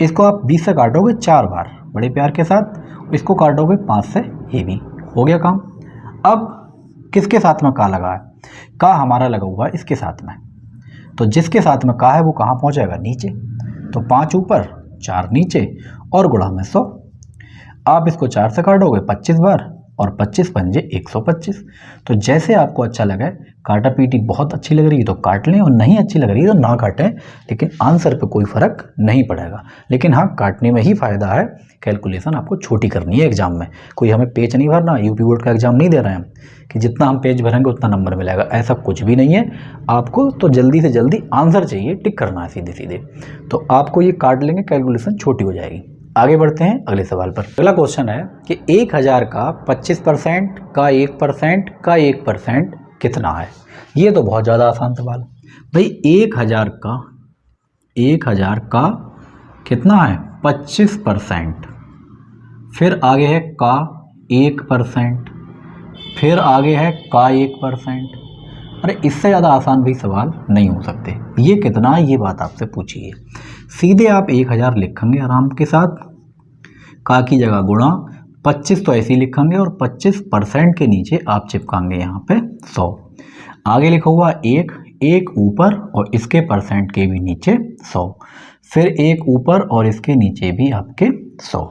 इसको आप 20 से काटोगे 4 बार बड़े प्यार के साथ, इसको काटोगे 5 से, ये भी हो गया काम। अब किसके साथ में का लगा है, का हमारा लगा हुआ है इसके साथ में, तो जिसके साथ में का है वो कहाँ पहुँचेगा नीचे, तो 5 ऊपर 4 नीचे और गुणा में 100। आप इसको 4 से काटोगे 25 बार और 25 पंजे 125। तो जैसे आपको अच्छा लगे, काटा पीटी बहुत अच्छी लग रही है तो काट लें, और नहीं अच्छी लग रही है तो ना काटें, लेकिन आंसर पे कोई फ़र्क नहीं पड़ेगा। लेकिन हाँ, काटने में ही फ़ायदा है, कैलकुलेशन आपको छोटी करनी है एग्जाम में। कोई हमें पेज नहीं भरना, यूपी बोर्ड का एग्जाम नहीं दे रहे हैं कि जितना हम पेज भरेंगे उतना नंबर मिलेगा, ऐसा कुछ भी नहीं है। आपको तो जल्दी से जल्दी आंसर चाहिए, टिक करना है सीधे सीधे, तो आपको ये काट लेंगे, कैलकुलेशन छोटी हो जाएगी। आगे बढ़ते हैं अगले सवाल पर। अगला क्वेश्चन है कि 1000 का 25% का 1% का 1% कितना है। ये तो बहुत ज़्यादा आसान सवाल भाई। 1000 का कितना है 25%, फिर आगे है का 1%, फिर आगे है का 1%। अरे इससे ज़्यादा आसान भी सवाल नहीं हो सकते। ये कितना है ये बात आपसे पूछिए। सीधे आप 1000 लिखेंगे आराम के साथ, का की जगह गुणा 25 तो ऐसे ही लिखेंगे, और 25% के नीचे आप चिपकाएंगे यहाँ पे 100। आगे लिखा हुआ एक ऊपर और इसके परसेंट के भी नीचे 100, फिर एक ऊपर और इसके नीचे भी आपके 100।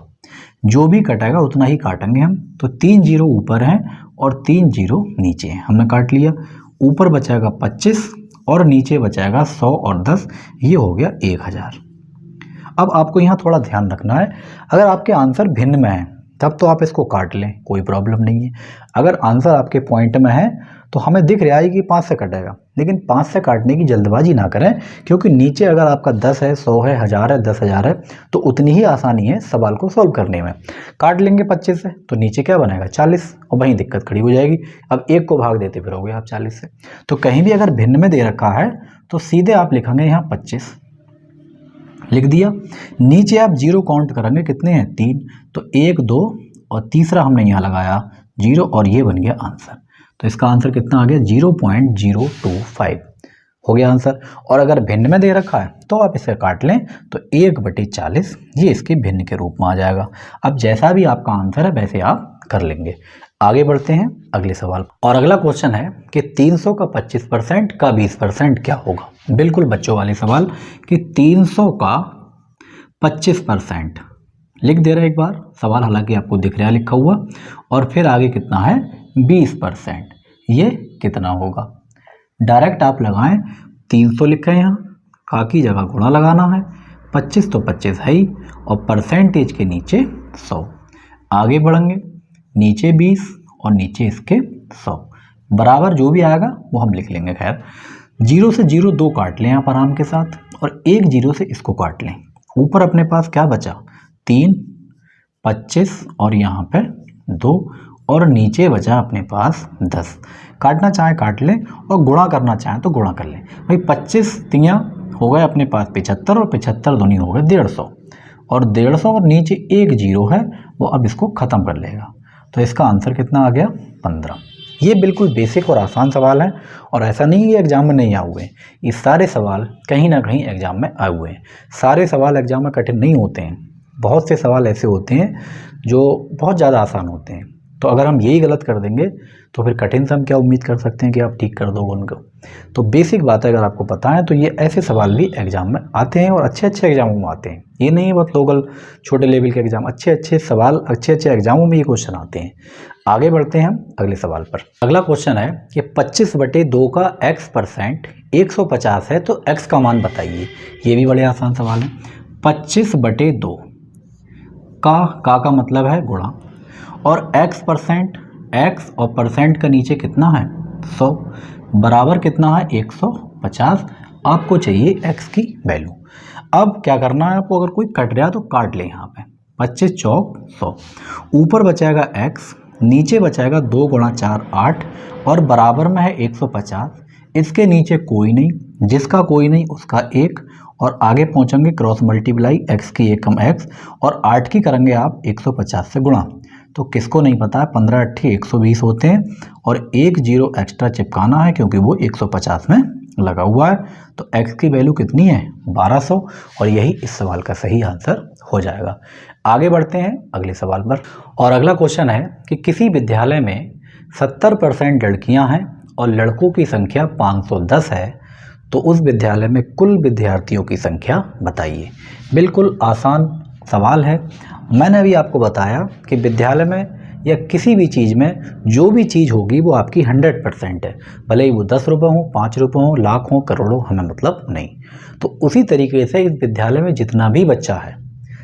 जो भी कटेगा उतना ही काटेंगे हम। तो 3 जीरो ऊपर हैं और 3 जीरो नीचे हैं, हमने काट लिया। ऊपर बचाएगा 25 और नीचे बचाएगा 100 और 10, ये हो गया 1000। अब आपको यहाँ थोड़ा ध्यान रखना है, अगर आपके आंसर भिन्न में है तब तो आप इसको काट लें, कोई प्रॉब्लम नहीं है। अगर आंसर आपके पॉइंट में है तो हमें दिख रहा है कि 5 से कटेगा, लेकिन 5 से काटने की जल्दबाजी ना करें, क्योंकि नीचे अगर आपका 10 है, 100 है, 1000 है, 10,000 है, तो उतनी ही आसानी है सवाल को सॉल्व करने में। काट लेंगे 25 से तो नीचे क्या बनेगा 40, और वहीं दिक्कत खड़ी हो जाएगी। अब एक को भाग देते फिरोगे आप 40 से। तो कहीं भी अगर भिन्न में दे रखा है तो सीधे आप लिखेंगे यहाँ 25 लिख दिया। नीचे आप जीरो काउंट करेंगे, कितने हैं 3, तो 1 2 और तीसरा हमने यहाँ लगाया 0, और ये बन गया आंसर। तो इसका आंसर कितना आ गया 0.025 हो गया आंसर। और अगर भिन्न में दे रखा है तो आप इसे काट लें, तो 1/40 ये इसके भिन्न के रूप में आ जाएगा। अब जैसा भी आपका आंसर है वैसे आप कर लेंगे। आगे बढ़ते हैं अगले सवाल। और अगला क्वेश्चन है कि 300 का 25% का 20% क्या होगा। बिल्कुल बच्चों वाले सवाल कि 300 का 25% लिख दे रहे एक बार सवाल, हालांकि आपको दिख रहा है लिखा हुआ, और फिर आगे कितना है 20%, ये कितना होगा। डायरेक्ट आप लगाएं, 300 लिखें यहाँ, का की जगह गुणा लगाना है, 25 तो 25 है ही, और परसेंटेज के नीचे 100। आगे बढ़ेंगे, नीचे 20 और नीचे इसके 100, बराबर जो भी आएगा वो हम लिख लेंगे। खैर 0 से 0 2 काट लें आप आराम के साथ, और 1 0 से इसको काट लें। ऊपर अपने पास क्या बचा 3, 25 और यहाँ पे 2, और नीचे बचा अपने पास 10। काटना चाहे काट लें और गुणा करना चाहें तो गुणा कर लें। भाई 25 तियाँ हो गए अपने पास 75, और 75 दूनी हो गए 150, और 150 और नीचे 1 0 है वो अब इसको ख़त्म कर लेगा। तो इसका आंसर कितना आ गया 15। ये बिल्कुल बेसिक और आसान सवाल है, और ऐसा नहीं है एग्जाम में नहीं आए हुए हैं। ये सारे सवाल कहीं ना कहीं एग्जाम में आए हुए हैं। सारे सवाल एग्जाम में कठिन नहीं होते हैं, बहुत से सवाल ऐसे होते हैं जो बहुत ज़्यादा आसान होते हैं। तो अगर हम यही गलत कर देंगे तो फिर कठिन से हम क्या उम्मीद कर सकते हैं कि आप ठीक कर दोगे उनको। तो बेसिक बात है, अगर आपको पता है तो ये ऐसे सवाल भी एग्जाम में आते हैं और अच्छे अच्छे एग्जामों में आते हैं। ये नहीं है बहुत लोकल छोटे लेवल के एग्जाम, अच्छे अच्छे सवाल अच्छे अच्छे एग्जामों में ये क्वेश्चन आते हैं। आगे बढ़ते हैं हम अगले सवाल पर। अगला क्वेश्चन है कि 25/2 का x% 150 है तो x का मान बताइए। ये भी बड़े आसान सवाल है। 25/2 का मतलब है गुणा, और x% x और परसेंट का नीचे कितना है 100 बराबर कितना है 150। आपको चाहिए x की वैल्यू। अब क्या करना है आपको, अगर कोई कट रहा है तो काट ले। यहाँ पे 25 चौक 100, ऊपर बचाएगा x, नीचे बचाएगा 2 × 4 8 और बराबर में है 150। इसके नीचे कोई नहीं, जिसका कोई नहीं उसका 1 और आगे पहुंचेंगे क्रॉस मल्टीप्लाई x की 1 कम x और 8 की करेंगे आप 150 से गुणा। तो किसको नहीं पता है 15 8 120 होते हैं और 1 0 एक्स्ट्रा चिपकाना है क्योंकि वो 150 में लगा हुआ है। तो x की वैल्यू कितनी है 1200 और यही इस सवाल का सही आंसर हो जाएगा। आगे बढ़ते हैं अगले सवाल पर। और अगला क्वेश्चन है कि किसी विद्यालय में 70% लड़कियां हैं और लड़कों की संख्या 510 है, तो उस विद्यालय में कुल विद्यार्थियों की संख्या बताइए। बिल्कुल आसान सवाल है। मैंने अभी आपको बताया कि विद्यालय में या किसी भी चीज़ में जो भी चीज़ होगी वो आपकी 100% है, भले ही वो 10 रुपये हो 5 रुपये हो लाख हो करोड़ों, हमें मतलब नहीं। तो उसी तरीके से इस विद्यालय में जितना भी बच्चा है,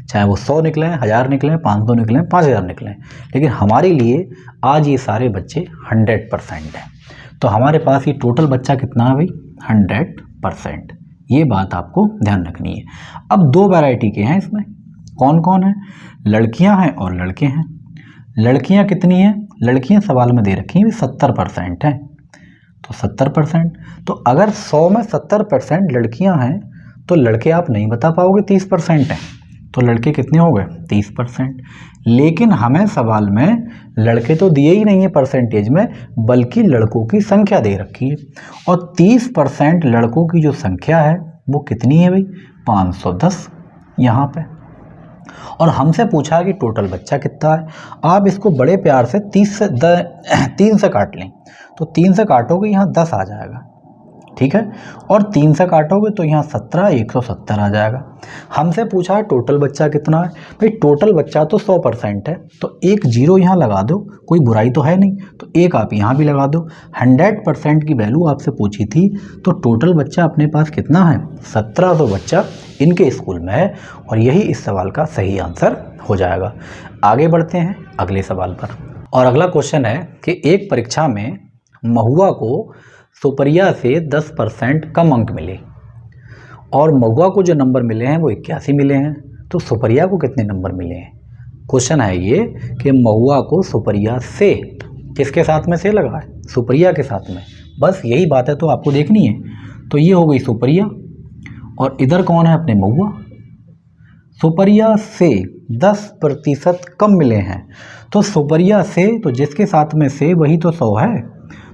चाहे वो 100 निकले 1000 निकले 500 निकले 5000 निकले, लेकिन हमारे लिए आज ये सारे बच्चे 100% हैं। तो हमारे पास ये टोटल बच्चा कितना है भाई 100%। ये बात आपको ध्यान रखनी है। अब 2 वैरायटी के हैं इसमें। कौन कौन है, लड़कियां हैं और लड़के हैं। लड़कियां कितनी हैं, लड़कियां सवाल में दे रखी हैं 70% हैं, तो 70%। तो अगर 100 में 70% लड़कियां हैं तो लड़के आप नहीं बता पाओगे 30% हैं, तो लड़के कितने हो गए 30%। लेकिन हमें सवाल में लड़के तो दिए ही नहीं है परसेंटेज में, बल्कि लड़कों की संख्या दे रखी है। और 30% लड़कों की जो संख्या है वो कितनी है भाई 510 यहाँ पे। और हमसे पूछा कि टोटल बच्चा कितना है। आप इसको बड़े प्यार से 3 से काट लें, तो 3 से काटोगे यहाँ 10 आ जाएगा, ठीक है। और 3 से काटोगे तो यहाँ 17 170 आ जाएगा। हमसे पूछा है टोटल बच्चा कितना है। भाई टोटल बच्चा तो 100% है, तो एक 0 यहाँ लगा दो, कोई बुराई तो है नहीं, तो एक आप यहाँ भी लगा दो। 100% की वैल्यू आपसे पूछी थी, तो टोटल बच्चा अपने पास कितना है 1700 बच्चा इनके स्कूल में है, और यही इस सवाल का सही आंसर हो जाएगा। आगे बढ़ते हैं अगले सवाल पर। और अगला क्वेश्चन है कि एक परीक्षा में महुआ को सुपरिया से 10% कम अंक मिले और महुआ को जो नंबर मिले हैं वो 81 मिले हैं, तो सुपरिया को कितने नंबर मिले हैं। क्वेश्चन है ये कि महुआ को सुपरिया से, किसके साथ में से लगा है सुपरिया के साथ में, बस यही बात है तो आपको देखनी है। तो ये हो गई सुपरिया और इधर कौन है अपने महुआ। सुपरिया से 10% कम मिले हैं, तो सुपरिया से तो जिसके साथ में से वही तो 100 है,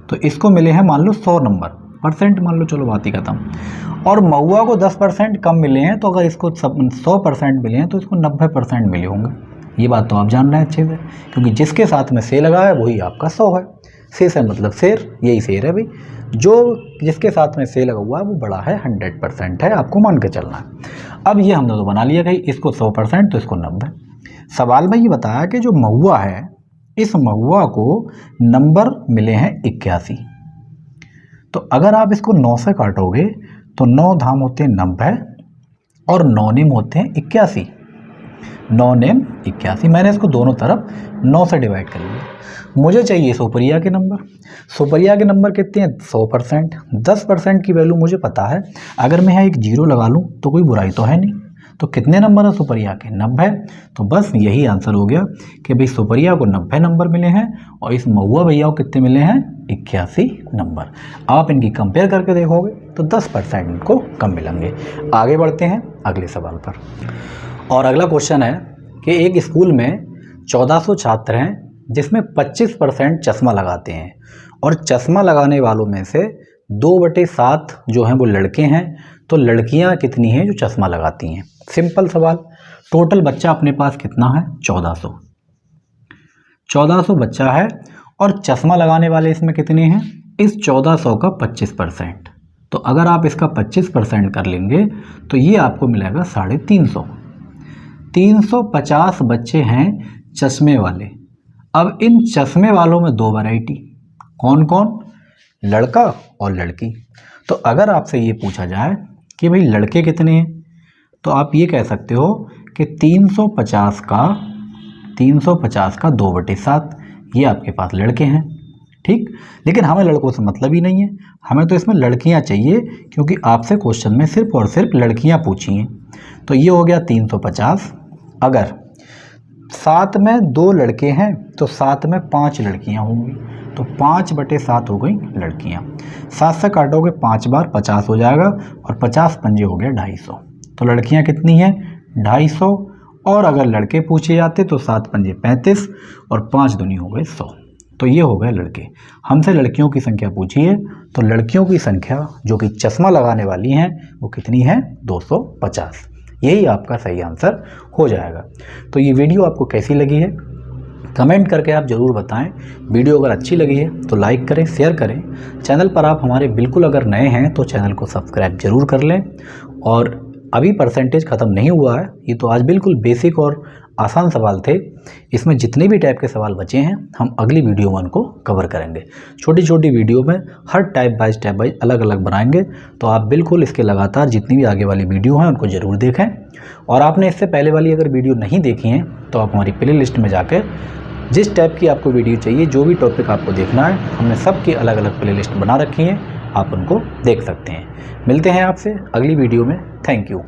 तो इसको मिले हैं मान लो 100 नंबर, परसेंट मान लो, चलो बात ही खत्म। और महुआ को 10% कम मिले हैं, तो अगर इसको 100% मिले हैं तो इसको 90% मिले होंगे। ये बात तो आप जान रहे हैं अच्छे से, क्योंकि जिसके साथ में से लगा है वही आपका 100 है। से मतलब शेर, यही शेर है भाई, जो जिसके साथ में से लगा हुआ है वो बड़ा है 100% है, आपको मान के चलना है। अब ये हमने तो बना लिया कि इसको 100% तो इसको 90। सवाल में ये बताया कि जो महुआ है इस महुआ को नंबर मिले हैं 81, तो अगर आप इसको 9 से काटोगे तो 9 धाम होते हैं 90 और 9 नेम होते हैं 81। 9 नेम 81, मैंने इसको दोनों तरफ 9 से डिवाइड कर लिया। मुझे चाहिए सुपरिया के नंबर। सुपरिया के नंबर कितने हैं 100%। 10% की वैल्यू मुझे पता है, अगर मैं यहाँ एक 0 लगा लूँ तो कोई बुराई तो है नहीं। तो कितने नंबर है सुपरिया के 90, तो बस यही आंसर हो गया कि भाई सुपरिया को 90 नंबर मिले हैं और इस महुआ भैया को कितने मिले हैं 81 नंबर। आप इनकी कंपेयर करके देखोगे तो 10% इनको कम मिलेंगे। आगे बढ़ते हैं अगले सवाल पर। और अगला क्वेश्चन है कि एक स्कूल में 1400 छात्र हैं जिसमें 25% चश्मा लगाते हैं और चश्मा लगाने वालों में से 2/7 जो हैं वो लड़के हैं, तो लड़कियां कितनी हैं जो चश्मा लगाती हैं। सिंपल सवाल। टोटल बच्चा अपने पास कितना है 1400 बच्चा है और चश्मा लगाने वाले इसमें कितने हैं, इस 1400 का 25%। तो अगर आप इसका 25% कर लेंगे तो ये आपको मिलेगा 350। 350 बच्चे हैं चश्मे वाले। अब इन चश्मे वालों में दो वैरायटी, कौन कौन, लड़का और लड़की। तो अगर आपसे ये पूछा जाए कि भाई लड़के कितने हैं, तो आप ये कह सकते हो कि 350 का 2/7 ये आपके पास लड़के हैं, ठीक। लेकिन हमें लड़कों से मतलब ही नहीं है, हमें तो इसमें लड़कियां चाहिए, क्योंकि आपसे क्वेश्चन में सिर्फ और सिर्फ लड़कियां पूछी हैं। तो ये हो गया 350। अगर 7 में 2 लड़के हैं तो 7 में 5 लड़कियां होंगी, तो 5/7 हो गई लड़कियां। 7 से काटोगे 5 बार 50 हो जाएगा, और 50 पंजे हो गया 250। तो लड़कियां कितनी हैं, 250। और अगर लड़के पूछे जाते तो 7 पंजे 35 और 5 दूनी हो गए 100। तो ये हो गए लड़के। हमसे लड़कियों की संख्या पूछी है, तो लड़कियों की संख्या जो कि चश्मा लगाने वाली हैं वो कितनी है, 250। यही आपका सही आंसर हो जाएगा। तो ये वीडियो आपको कैसी लगी है कमेंट करके आप ज़रूर बताएं। वीडियो अगर अच्छी लगी है तो लाइक करें, शेयर करें। चैनल पर आप हमारे बिल्कुल अगर नए हैं तो चैनल को सब्सक्राइब जरूर कर लें। और अभी परसेंटेज ख़त्म नहीं हुआ है, ये तो आज बिल्कुल बेसिक और आसान सवाल थे। इसमें जितने भी टाइप के सवाल बचे हैं हम अगली वीडियो में उनको कवर करेंगे। छोटी छोटी वीडियो में हर टाइप बाइज अलग अलग बनाएंगे। तो आप बिल्कुल इसके लगातार जितनी भी आगे वाली वीडियो हैं उनको ज़रूर देखें। और आपने इससे पहले वाली अगर वीडियो नहीं देखी हैं तो आप हमारी प्ले लिस्ट में जाकर जिस टाइप की आपको वीडियो चाहिए, जो भी टॉपिक आपको देखना है, हमने सबकी अलग अलग प्ले लिस्ट बना रखी है, आप उनको देख सकते हैं। मिलते हैं आपसे अगली वीडियो में। Thank you.